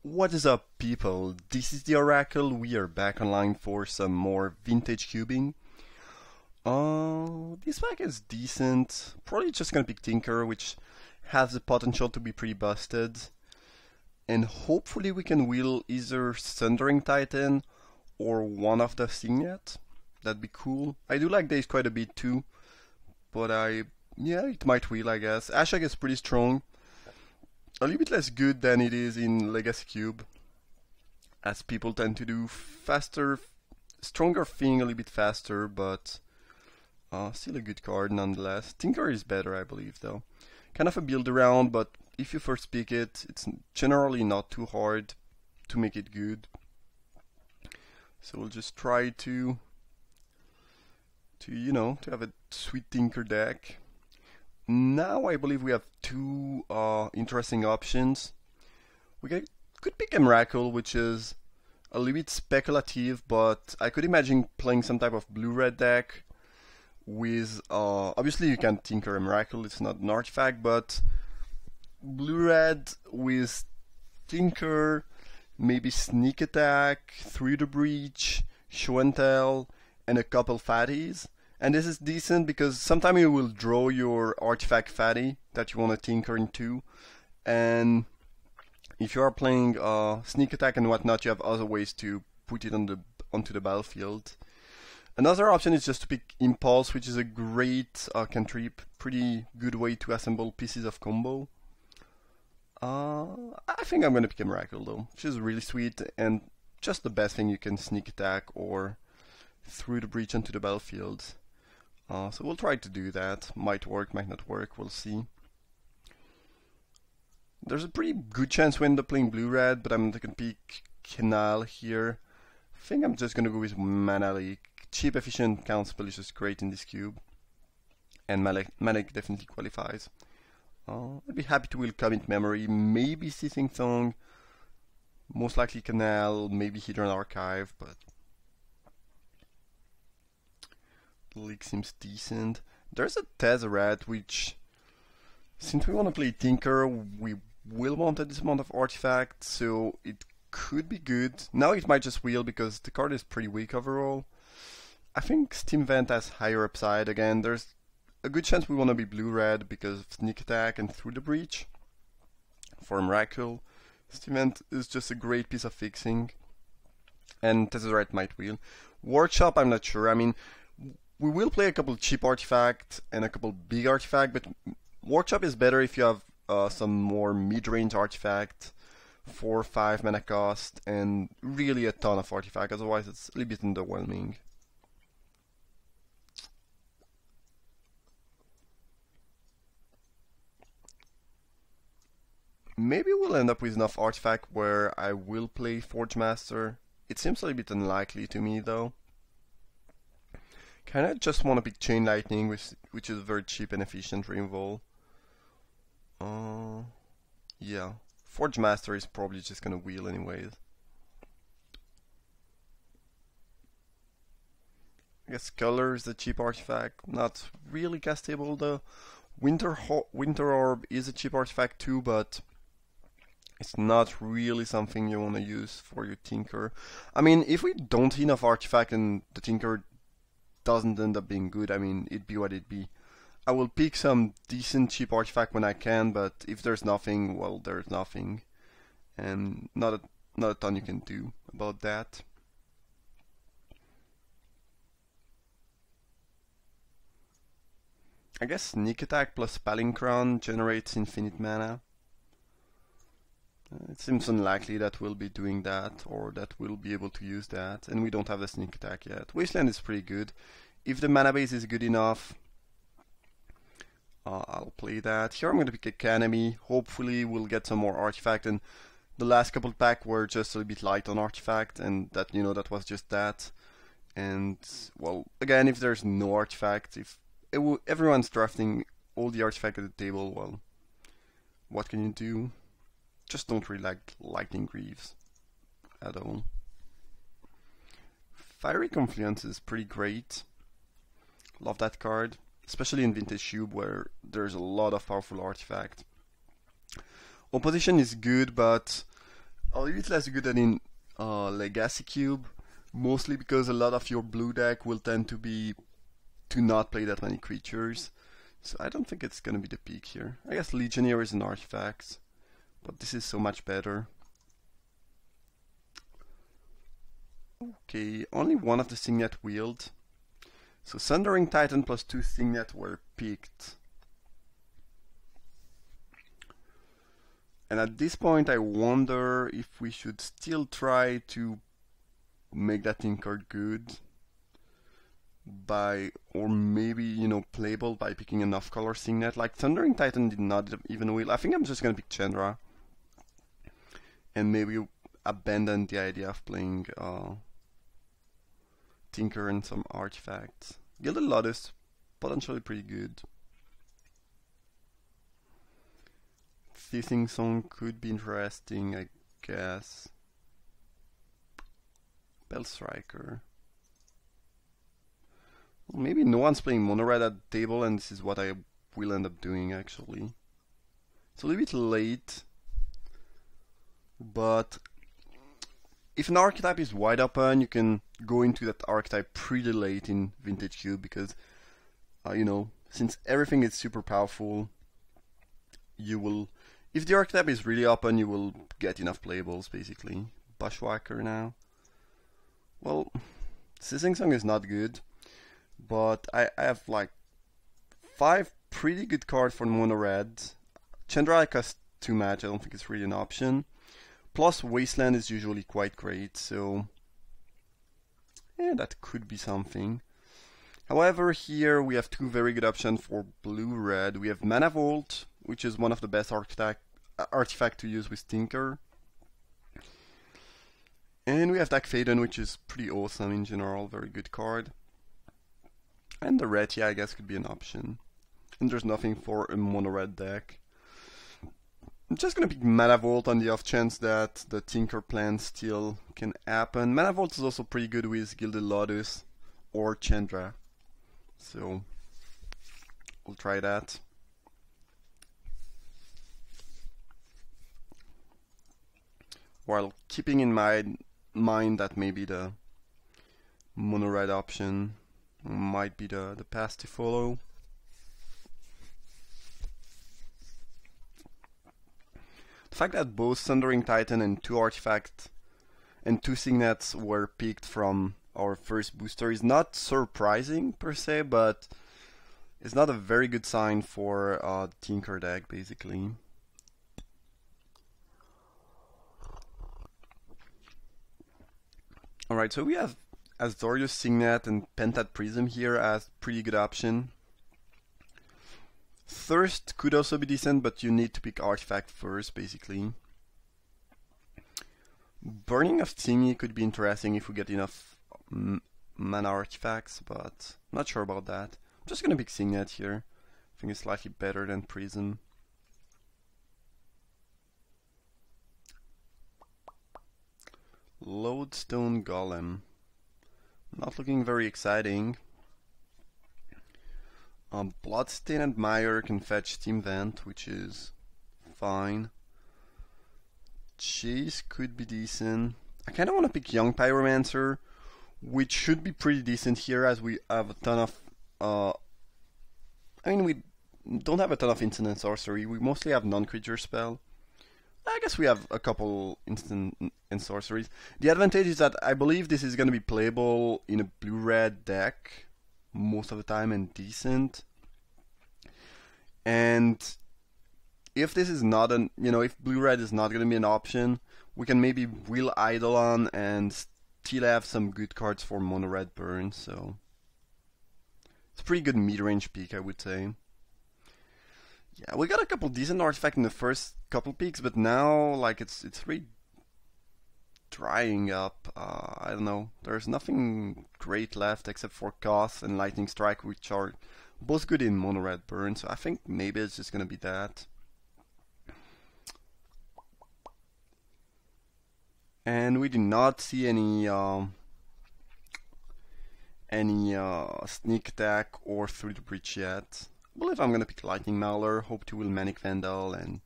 What is up, people? This is the Oracle. We are back online for some more vintage cubing. This pack is decent. Probably just gonna pick Tinker, which has the potential to be pretty busted. And hopefully we can wheel either Sundering Titan or one of the Signet. That'd be cool. I do like these quite a bit too, but yeah, it might wheel, I guess. Ashak is pretty strong. A little bit less good than it is in Legacy Cube, as people tend to do faster, stronger thing a little bit faster, but still a good card nonetheless. Tinker is better, I believe, though. Kind of a build around, but if you first pick it, it's generally not too hard to make it good. So we'll just try to have a sweet Tinker deck. Now I believe we have two interesting options. Could pick Emrakul, which is a little bit speculative, but I could imagine playing some type of blue-red deck with, obviously you can Tinker Emrakul, it's not an artifact, but blue-red with Tinker, maybe Sneak Attack, Through the Breach, Show and Tell, and a couple fatties. And this is decent because sometimes you will draw your artifact fatty that you want to tinker into, and if you are playing sneak attack and whatnot, you have other ways to put it onto the battlefield. Another option is just to pick Impulse, which is a great cantrip, pretty good way to assemble pieces of combo. I think I'm gonna pick Emrakul though, which is really sweet and just the best thing you can sneak attack or Through the Breach onto the battlefield. So we'll try to do that. Might work, might not work, we'll see. There's a pretty good chance we end up playing blue-red, but I'm going to pick Canal here. I think I'm just going to go with Mana Leak. Cheap, efficient counterspell is just great in this cube. And Mana Leak definitely qualifies. I'd be happy to wheel Commit Memory, maybe Seething Song, most likely Canal, maybe Hidden Archive, but Leak seems decent. There's a Tezzeret, which, since we want to play Tinker, we will want a decent amount of artifacts, so it could be good. Now it might just wheel because the card is pretty weak overall. I think Steam Vent has higher upside. Again, there's a good chance we want to be blue-red because of Sneak Attack and Through the Breach. For Emrakul, Steam Vent is just a great piece of fixing. And Tezzeret might wheel. Workshop, I'm not sure. I mean, we will play a couple cheap artifacts and a couple big artifacts, but Workshop is better if you have some more mid-range artifact, 4 or 5 mana cost, and really a ton of artifact, otherwise it's a little bit underwhelming. Maybe we'll end up with enough artifact where I will play Forge Master. It seems a little bit unlikely to me though. Kinda just want to pick Chain Lightning, which is very cheap and efficient removal. Yeah. Forge Master is probably just gonna wheel anyways. I guess Color is a cheap artifact, not really castable though. Winter Orb is a cheap artifact too, but it's not really something you want to use for your Tinker. I mean, if we don't see enough artifact and the Tinker doesn't end up being good, I mean, it'd be what it'd be. I will pick some decent cheap artifact when I can, but if there's nothing, well, there's nothing. And not a ton you can do about that. I guess Sneak Attack plus Spelling Crown generates infinite mana. It seems unlikely that we'll be doing that, or that we'll be able to use that, and we don't have the Sneak Attack yet. Wasteland is pretty good. If the mana base is good enough, I'll play that. Here I'm going to pick Academy. Hopefully we'll get some more artifact, and the last couple packs were just a little bit light on artifact, and that, that was just that. And, well, again, if there's no artifact, if everyone's drafting all the artifact at the table, well, what can you do? Just don't really like Lightning Greaves at all. Fiery Confluence is pretty great. Love that card, especially in Vintage Cube where there's a lot of powerful artifact. Opposition is good, but a little bit less good than in Legacy Cube, mostly because a lot of your blue deck will tend to not play that many creatures. So I don't think it's gonna be the peak here. I guess Legionnaires and Artifacts, but this is so much better. Okay, only one of the Signet wheeled. So Sundering Titan plus 2 Signet were picked. And at this point I wonder if we should still try to make that Tinker good by, or maybe, you know, playable by picking enough color Signet. Like Thundering Titan did not even wheel. I think I'm just gonna pick Chandra. And maybe abandon the idea of playing Tinker and some artifacts. Gilded Lotus, potentially pretty good. Thissing Song could be interesting, I guess. Bell Striker. Well, maybe no one's playing mono red at the table, and this is what I will end up doing actually. It's a little bit late, but if an archetype is wide open, you can go into that archetype pretty late in Vintage Cube because, you know, since everything is super powerful, you will, if the archetype is really open, you will get enough playables basically. Bushwhacker now. Well, Thissing Song is not good, but I have like 5 pretty good cards for mono red. Chandra costs too much, I don't think it's really an option. Plus Wasteland is usually quite great, so yeah, that could be something. However, here we have 2 very good options for blue-red. We have Mana Vault, which is one of the best artifact to use with Tinker. And we have Dark Faden, which is pretty awesome in general, very good card. And the Retia, I guess, could be an option. And there's nothing for a mono-red deck. I'm just gonna pick Mana Vault on the off chance that the Tinker plan still can happen. Mana Vault is also pretty good with Gilded Lotus or Chandra, so we'll try that. While keeping in mind that maybe the mono red option might be the path to follow. The fact that both Thundering Titan and 2 artifacts and 2 signets were picked from our first booster is not surprising per se, but it's not a very good sign for the Tinker deck basically. Alright, so we have Azorius Signet and Pentad Prism here as pretty good option. Thirst could also be decent, but you need to pick artifact first, basically. Burning of Thingy could be interesting if we get enough mana artifacts, but I'm not sure about that. I'm just gonna pick Signet here. I think it's slightly better than Prism. Lodestone Golem. Not looking very exciting. Bloodstained Mire can fetch Steam Vent, which is fine. Chase could be decent. I kind of want to pick Young Pyromancer, which should be pretty decent here as we have a ton of... I mean, we don't have a ton of instant and sorcery. We mostly have non-creature spell. I guess we have a couple instant and sorceries. The advantage is that I believe this is going to be playable in a blue-red deck most of the time and decent. And if this is not an, you know, if blue-red is not going to be an option, we can maybe wheel Eidolon and still have some good cards for mono-red burn, so it's a pretty good mid-range pick, I would say. Yeah, we got a couple decent artifacts in the first couple picks, but now, like, it's really drying up. I don't know. There's nothing great left except for Koth and Lightning Strike, which are both good in mono red burn. So I think maybe it's just gonna be that. And we did not see any sneak attack or through the breach yet. I believe I'm gonna pick Lightning Mauler, hope to will Manic Vandal, and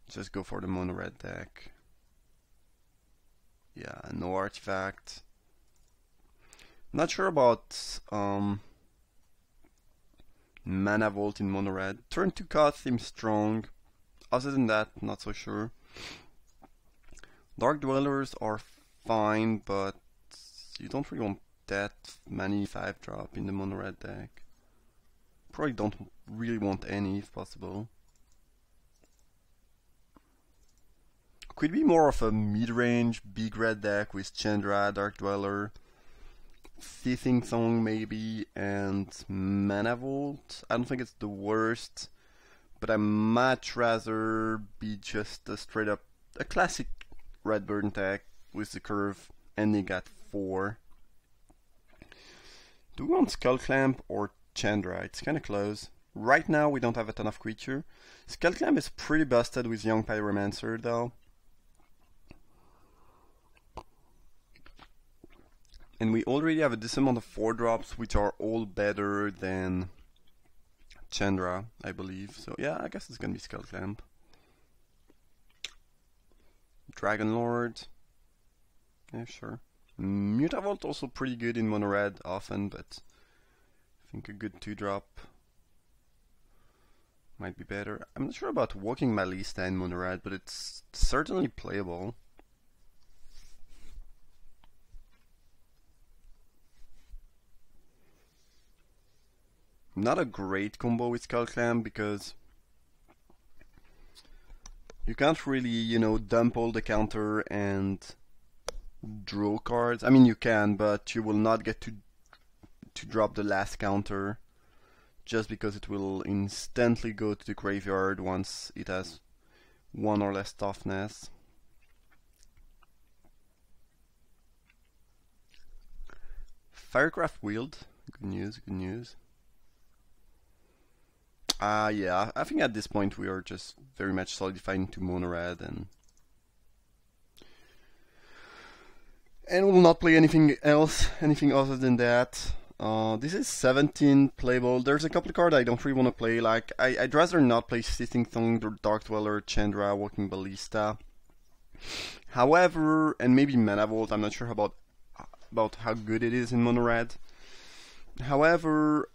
just go for the mono red deck. Yeah, no artifact. Not sure about Mana Vault in mono red. Turn 2 cost seems strong. Other than that, not so sure. Dark Dwellers are fine, but you don't really want that many 5-drop in the mono red deck. Probably don't really want any if possible. Could be more of a mid-range big red deck with Chandra, Dark Dweller, Seething Song maybe, and Mana Vault. I don't think it's the worst, but I'd much rather be just a straight up a classic Redburn deck with the curve ending at 4. Do we want Skull Clamp or Chandra? It's kinda close. Right now we don't have a ton of creature. Skull Clamp is pretty busted with Young Pyromancer though. And we already have a decent amount of 4-drops, which are all better than Chandra, I believe. So yeah, I guess it's gonna be Skull Clamp. Dragon Lord. Yeah, sure. Mutavault also pretty good in mono red often, but I think a good 2-drop might be better. I'm not sure about Walking Malista in mono red, but it's certainly playable. Not a great combo with Skull Clamp because you can't really, you know, dump all the counter and draw cards. I mean, you can, but you will not get to drop the last counter just because it will instantly go to the graveyard once it has 1 or less toughness. Firecraft Wield, good news, good news. Yeah, I think at this point we are just very much solidified into mono red and we'll not play anything else, anything other than that. This is 17 playable. There's a couple of cards I don't really want to play, like I'd rather not play Seething Song, Dark Dweller, Chandra, Walking Ballista. However, and maybe Mana Vault, I'm not sure about how good it is in mono red. However,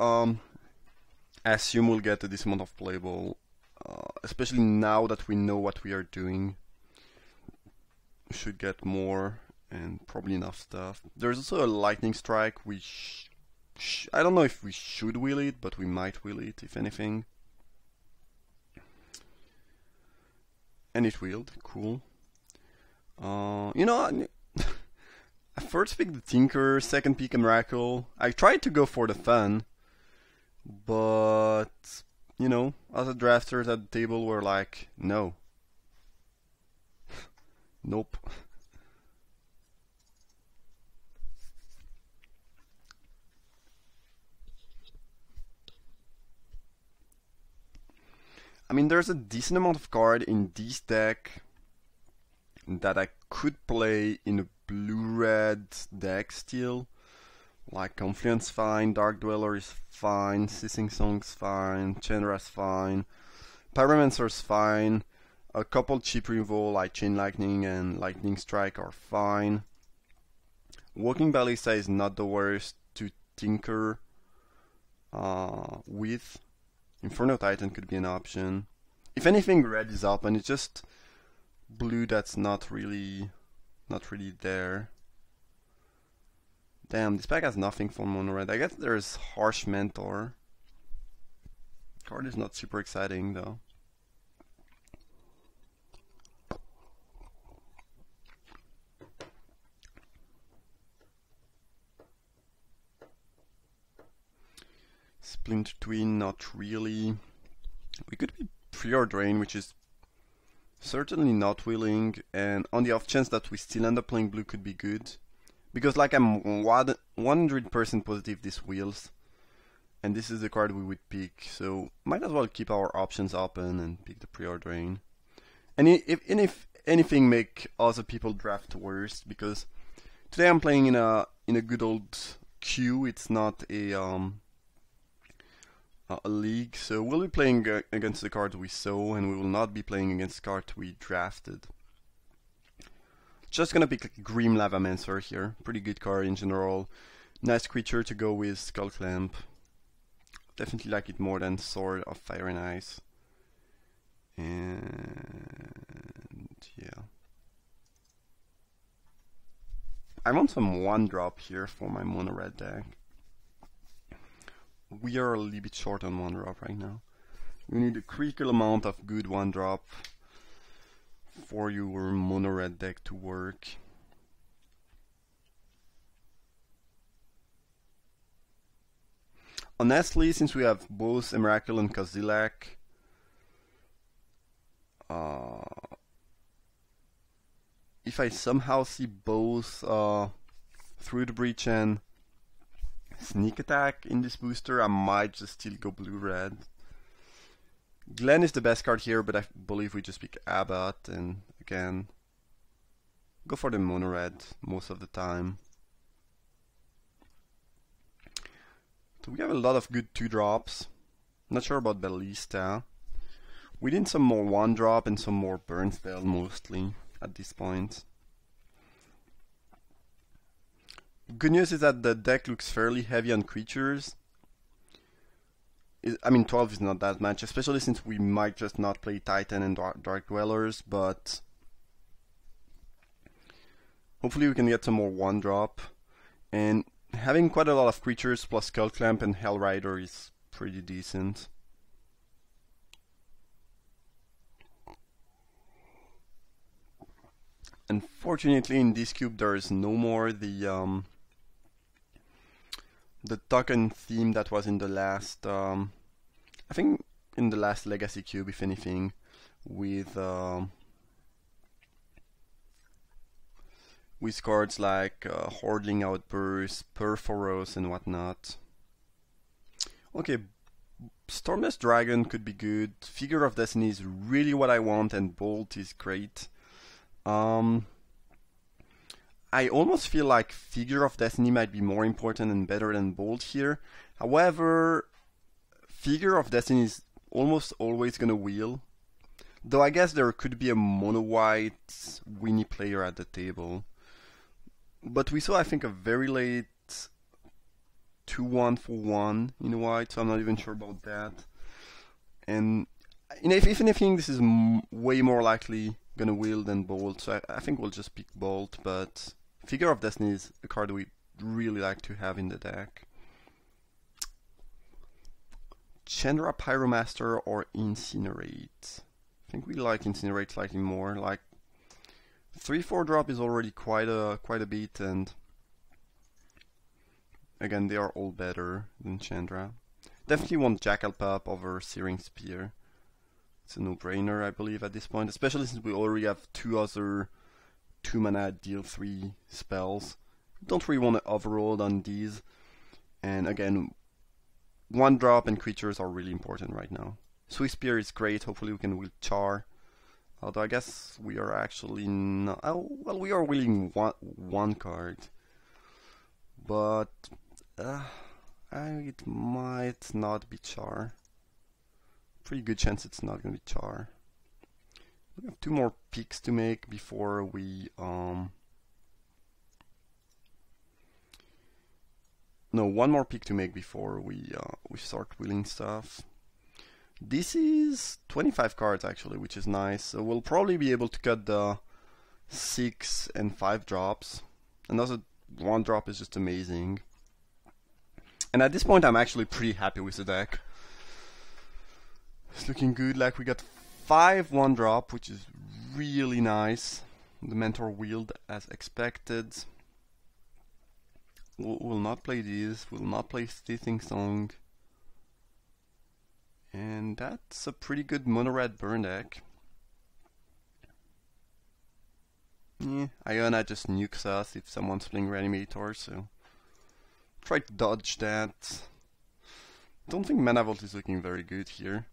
I assume we'll get a decent amount of playable, especially now that we know what we are doing. We should get more and probably enough stuff. There's also a Lightning Strike, which I don't know if we should wheel it, but we might wheel it if anything. And it wheeled, cool. You know, I first picked the Tinker, second pick a Miracle. I tried to go for the fun, but you know, other drafters at the table were like, no. Nope. I mean, there's a decent amount of card in this deck that I could play in a blue-red deck still. Like Confluence fine, Dark Dweller is fine, Seething Song's fine, Chandra's fine, Pyromancer's fine, a couple cheap removal like Chain Lightning and Lightning Strike are fine. Walking Ballista is not the worst to tinker with. Inferno Titan could be an option. If anything, red is up, and it's just blue that's not really there. Damn, this pack has nothing for mono red. I guess there's Harsh Mentor. Card is not super exciting though. Splinter Twin, not really. We could be Preordain, which is certainly not willing, and on the off chance that we still end up playing blue could be good. Because like I'm 100% positive this wheels, and this is the card we would pick, so might as well keep our options open and pick the Preordain. And if anything, make other people draft worse, because today I'm playing in a good old queue. It's not a league, so we'll be playing against the cards we saw, and we will not be playing against cards we drafted. Just gonna pick like Grim Lavamancer here. Pretty good card in general. Nice creature to go with Skull Clamp. Definitely like it more than Sword of Fire and Ice. And yeah. I want some 1-drop here for my mono red deck. We are a little bit short on 1-drop right now. You need a critical amount of good 1-drop for your mono red deck to work. Honestly, since we have both Emrakul and Kozilek, if I somehow see both Through the Breach and Sneak Attack in this booster, I might just still go blue-red. Glenn is the best card here, but I believe we just pick Abbott, and again, go for the mono-red most of the time. So we have a lot of good 2-drops. Not sure about Ballista. We need some more 1-drop and some more burn spell mostly at this point. Good news is that the deck looks fairly heavy on creatures. I mean, 12 is not that much, especially since we might just not play Titan and Dark Dwellers, but hopefully we can get some more 1-drop. And having quite a lot of creatures plus Skull Clamp and Hellrider is pretty decent. Unfortunately, in this cube there is no more the token theme that was in the last, I think in the last Legacy cube, if anything, with cards like Hordling Outburst, Perforos, and whatnot. Okay, Stormless Dragon could be good. Figure of Destiny is really what I want, and Bolt is great. I almost feel like Figure of Destiny might be more important and better than Bolt here. However, Figure of Destiny is almost always gonna wheel. Though I guess there could be a mono-white Winnie player at the table. But we saw, I think, a very late 2-1 for 1 in white, so I'm not even sure about that. And if anything, this is way more likely gonna wheel than Bolt, so I think we'll just pick Bolt, but Figure of Destiny is a card we really like to have in the deck. Chandra Pyromaster or Incinerate? I think we like Incinerate slightly more. Like 3-4 drop is already quite a bit, and again they are all better than Chandra. Definitely want Jackal Pup over Searing Spear. It's a no-brainer, I believe, at this point, especially since we already have 2 other 2-mana deal 3 spells. Don't really want to overload on these, and again, 1-drop and creatures are really important right now. Swift Spear is great, hopefully we can wheel Char. Although I guess we are actually not... Oh, well, we are wheeling one card. But it might not be Char. Pretty good chance it's not going to be Char. We have 2 more picks to make before we... No, 1 more pick to make before we start wheeling stuff. This is 25 cards actually, which is nice. So we'll probably be able to cut the 6 and 5 drops. Another 1 drop is just amazing. And at this point I'm actually pretty happy with the deck. It's looking good. Like we got 5 1-drop, which is really nice. The Mentor wheeled as expected. We'll not play these. We'll not play Stithing Song. And that's a pretty good mono-red burn deck. Yeah, Iona just nukes us if someone's playing Reanimator, so try to dodge that. Don't think Mana Vault is looking very good here.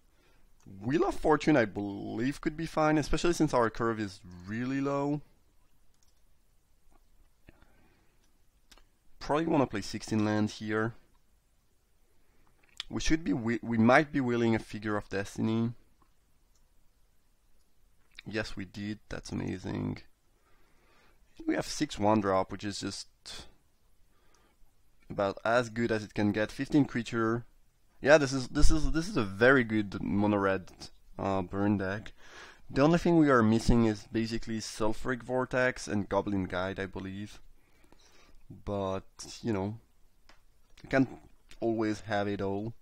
Wheel of Fortune, I believe, could be fine, especially since our curve is really low. Probably want to play 16 land here. We might be wheeling a Figure of Destiny. Yes, we did. That's amazing. We have 6 1-drop, which is just about as good as it can get. 15 creature. Yeah, this is a very good mono red burn deck. The only thing we are missing is basically Sulfuric Vortex and Goblin Guide, I believe. But you know, you can't always have it all.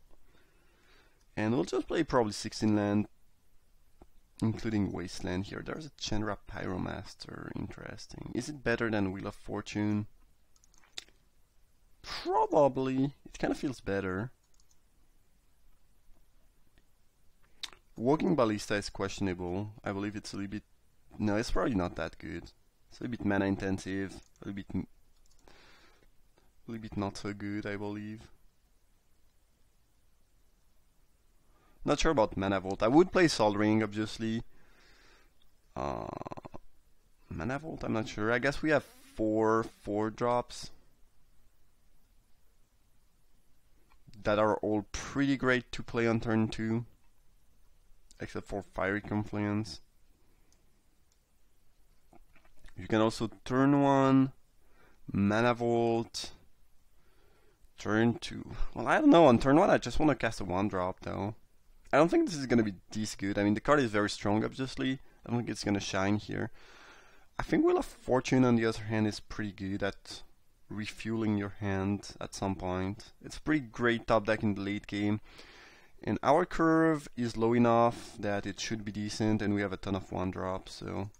And we'll just play probably 16 land, including Wasteland here. There's a Chandra Pyromaster, interesting. Is it better than Wheel of Fortune? Probably. It kind of feels better. Walking Ballista is questionable. I believe it's a little bit... No, it's probably not that good. It's a little bit mana intensive, a little bit not so good, I believe. Not sure about Mana Vault. I would play Sol Ring, obviously. Mana Vault, I'm not sure. I guess we have 4 4-drops that are all pretty great to play on turn 2, except for Fiery Confluence. You can also turn 1, Mana Vault, turn 2. Well, I don't know, on turn 1 I just want to cast a 1-drop though. I don't think this is going to be this good. I mean, the card is very strong, obviously. I don't think it's going to shine here. I think Wheel of Fortune, on the other hand, is pretty good at refueling your hand at some point. It's a pretty great top deck in the late game. And our curve is low enough that it should be decent, and we have a ton of 1-drops, so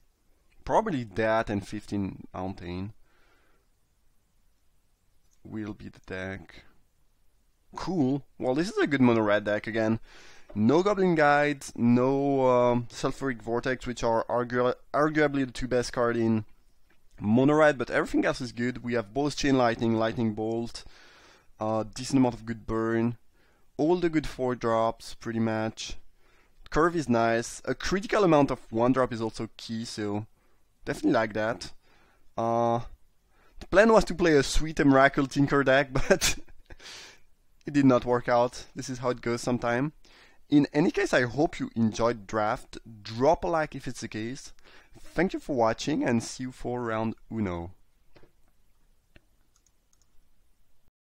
probably that and 15 Mountain will be the deck. Cool. Well, this is a good mono red deck again. No Goblin Guides, no Sulfuric Vortex, which are arguably the 2 best cards in mono red, but everything else is good. We have both Chain Lightning, Lightning Bolt, decent amount of good burn, all the good 4-drops pretty much. Curve is nice. A critical amount of 1-drop is also key, so definitely like that. The plan was to play a Sweet Emrakul Tinker deck, but it did not work out. This is how it goes sometimes. In any case, I hope you enjoyed the draft. Drop a like if it's the case. Thank you for watching, and see you for round uno.